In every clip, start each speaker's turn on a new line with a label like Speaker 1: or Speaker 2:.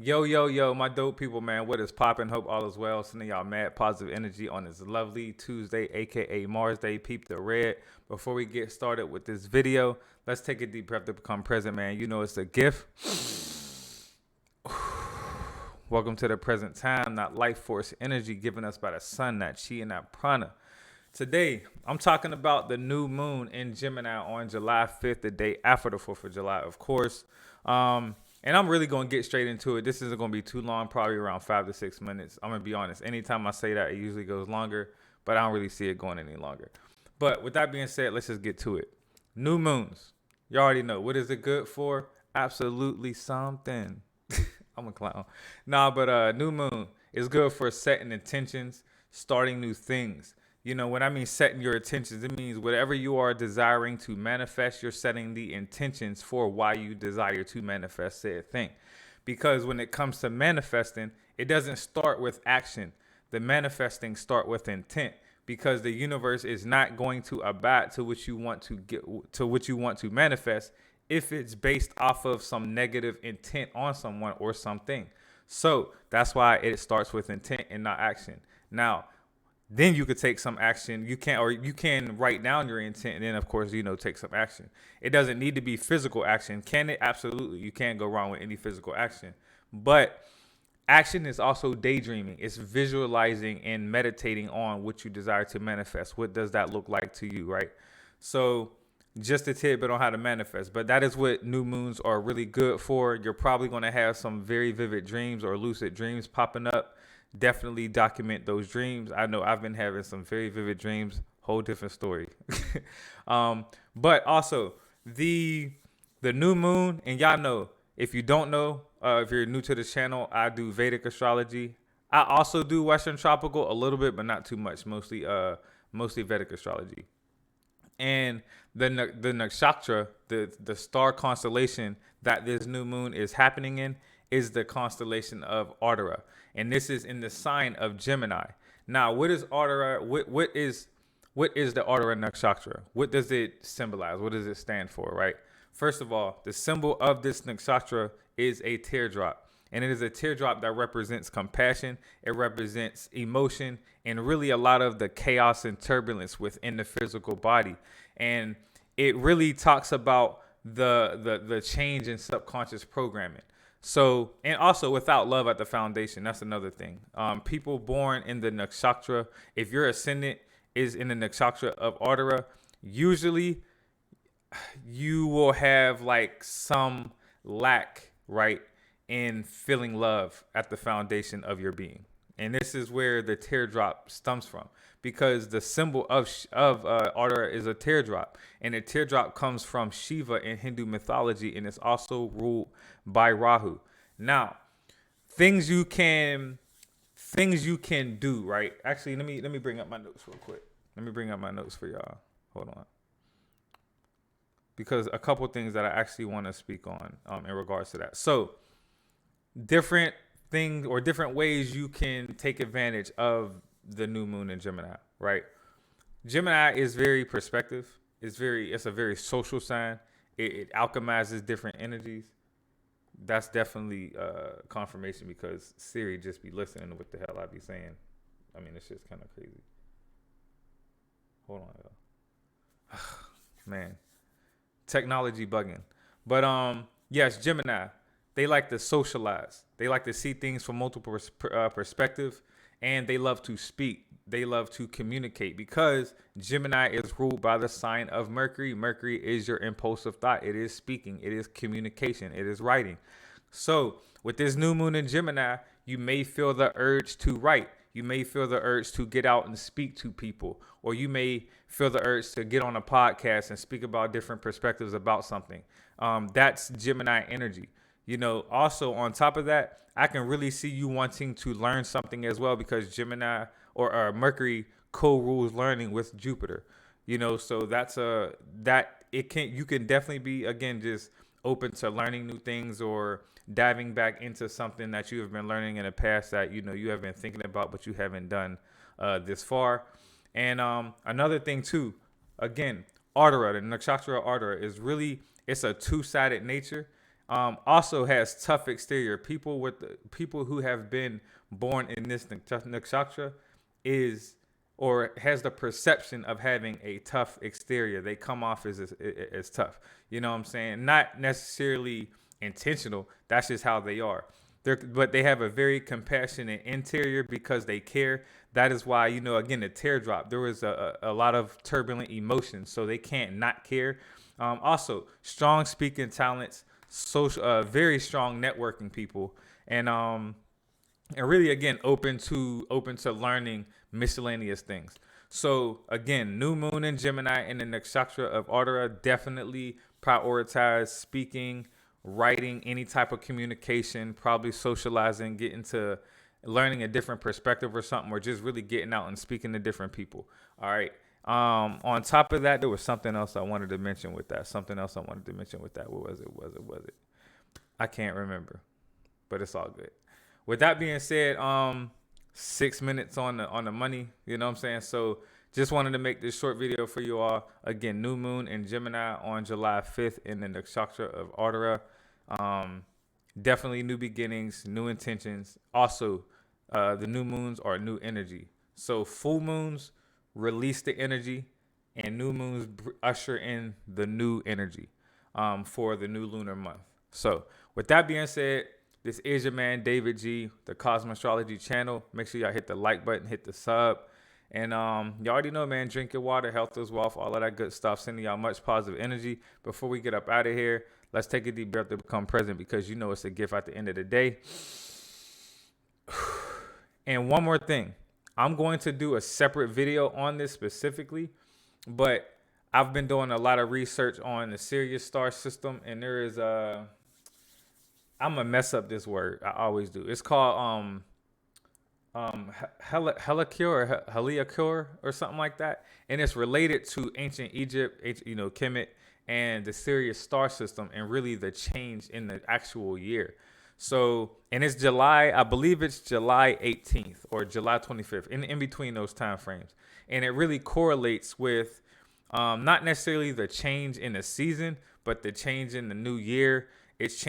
Speaker 1: Yo, yo, yo, my dope people, man. What is poppin'? Hope all is well. Sending y'all mad positive energy on this lovely Tuesday, aka Mars Day. Peep the red. Before we get started with this video, let's take a deep breath to become present, man. You know it's a gift. Welcome to the present time, not life force energy given us by the sun, not chi and not prana. Today, I'm talking about the new moon in Gemini on July 5th, the day after the 4th of July, of course. And I'm really going to get straight into it. This isn't going to be too long, probably around 5 to 6 minutes. I'm going to be honest. Anytime I say that, it usually goes longer, but I don't really see it going any longer. But with that being said, let's just get to it. New moons. You already know. What is it good for? Absolutely something. I'm a clown. But new moon is good for setting intentions, starting new things. You know, when I mean setting your intentions, it means whatever you are desiring to manifest, you're setting the intentions for why you desire to manifest said thing. Because when it comes to manifesting, it doesn't start with action. The manifesting start with intent. Because the universe is not going to abide to what you want to get to what you want to manifest if it's based off of some negative intent on someone or something. So that's why it starts with intent and not action. Now, then you could take some action. You can write down your intent and then, of course, take some action. It doesn't need to be physical action. Can it? Absolutely. You can't go wrong with any physical action. But action is also daydreaming. It's visualizing and meditating on what you desire to manifest. What does that look like to you, right? So just a tidbit on how to manifest. But that is what new moons are really good for. You're probably going to have some very vivid dreams or lucid dreams popping up. Definitely document those dreams. I know I've been having some very vivid dreams. Whole different story. But also the new moon, and y'all know, if you don't know, if you're new to this channel, I do Vedic astrology. I also do Western tropical a little bit, but not too much. Mostly Vedic astrology. And the nakshatra, the star constellation that this new moon is happening in, is the constellation of Ardra, and this is in the sign of Gemini. Now, what is Ardra? What is the Ardra Nakshatra? What does it symbolize? What does it stand for? Right. First of all, the symbol of this nakshatra is a teardrop, and it is a teardrop that represents compassion. It represents emotion, and really a lot of the chaos and turbulence within the physical body. And it really talks about the change in subconscious programming. So, and also without love at the foundation, that's another thing. People born in the nakshatra, if your ascendant is in the nakshatra of Ardra, usually you will have like some lack, right, in feeling love at the foundation of your being. And this is where the teardrop stems from, because the symbol of Ardra is a teardrop, and a teardrop comes from Shiva in Hindu mythology, and it's also ruled by Rahu. Now, things you can do, right? Actually, let me bring up my notes real quick. Let me bring up my notes for y'all. Hold on, because a couple things that I actually want to speak on in regards to that. So, different things or different ways you can take advantage of the new moon in Gemini, right? Gemini is very perspective. It's a very social sign. It alchemizes different energies. That's definitely confirmation, because Siri just be listening to what the hell I be saying. I mean, it's just kind of crazy. Hold on, y'all. Man, technology bugging. But yes, Gemini. They like to socialize. They like to see things from multiple perspectives, and they love to speak. They love to communicate, because Gemini is ruled by the sign of Mercury. Mercury is your impulsive thought. It is speaking. It is communication. It is writing. So with this new moon in Gemini, you may feel the urge to write. You may feel the urge to get out and speak to people, or you may feel the urge to get on a podcast and speak about different perspectives about something. That's Gemini energy. Also on top of that, I can really see you wanting to learn something as well, because Gemini or Mercury co-rules learning with Jupiter. So you can definitely be, again, just open to learning new things or diving back into something that you have been learning in the past that you have been thinking about but you haven't done this far. And another thing too, again, Ardra, the nakshatra Ardra, it's a two-sided nature. Also has tough exterior. People who have been born in this nakshatra is or has the perception of having a tough exterior. They come off as tough. You know what I'm saying? Not necessarily intentional. That's just how they are. But they have a very compassionate interior because they care. That is why, again, the teardrop, there was a lot of turbulent emotions, so they can't not care. Also, strong speaking talents, social, very strong networking people, and really, again, open to learning miscellaneous things. So again, new moon in Gemini and the nakshatra of Ardra, definitely prioritize speaking, writing, any type of communication, probably socializing, getting to learning a different perspective or something, or just really getting out and speaking to different people. All right. On top of that, there was something else I wanted to mention with that. What was it? I can't remember, but it's all good. With that being said, 6 minutes on the money, you know what I'm saying? So just wanted to make this short video for you all. Again, new moon in Gemini on July 5th in the nakshatra of Ardra. Definitely new beginnings, new intentions. Also, the new moons are new energy. So full moons release the energy, and new moons usher in the new energy for the new lunar month. So with that being said, this is your man, David G, the Cosmo Astrology channel. Make sure y'all hit the like button, hit the sub. And you already know, man, drink your water, health is wealth, all of that good stuff. Sending y'all much positive energy. Before we get up out of here, let's take a deep breath to become present, because it's a gift at the end of the day. And one more thing. I'm going to do a separate video on this specifically, but I've been doing a lot of research on the Sirius star system, and there is I'm gonna mess up this word. I always do. It's called Heliacure or something like that, and it's related to ancient Egypt, Kemet, and the Sirius star system, and really the change in the actual year. So, and it's July, I believe it's July 18th or July 25th, in between those time frames, and it really correlates with not necessarily the change in the season, but the change in the new year. It's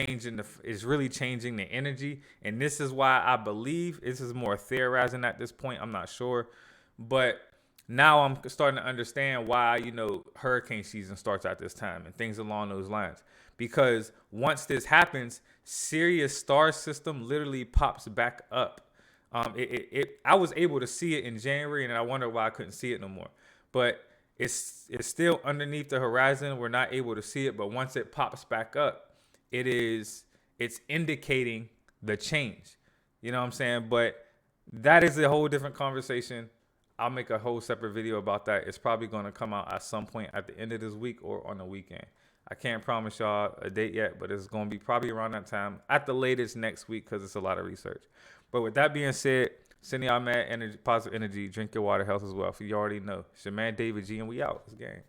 Speaker 1: really changing the energy. And this is why I believe, this is more theorizing at this point, I'm not sure. But now I'm starting to understand why, hurricane season starts at this time and things along those lines. Because once this happens, Sirius star system literally pops back up. I was able to see it in January, and I wonder why I couldn't see it no more. But it's still underneath the horizon. We're not able to see it, but once it pops back up, it's indicating the change. You know what I'm saying? But that is a whole different conversation. I'll make a whole separate video about that. It's probably going to come out at some point at the end of this week or on the weekend. I can't promise y'all a date yet, but it's going to be probably around that time, at the latest next week, because it's a lot of research. But with that being said, send y'all mad energy, positive energy, drink your water, health as well. If you already know, it's your man David G, and we out. It's game.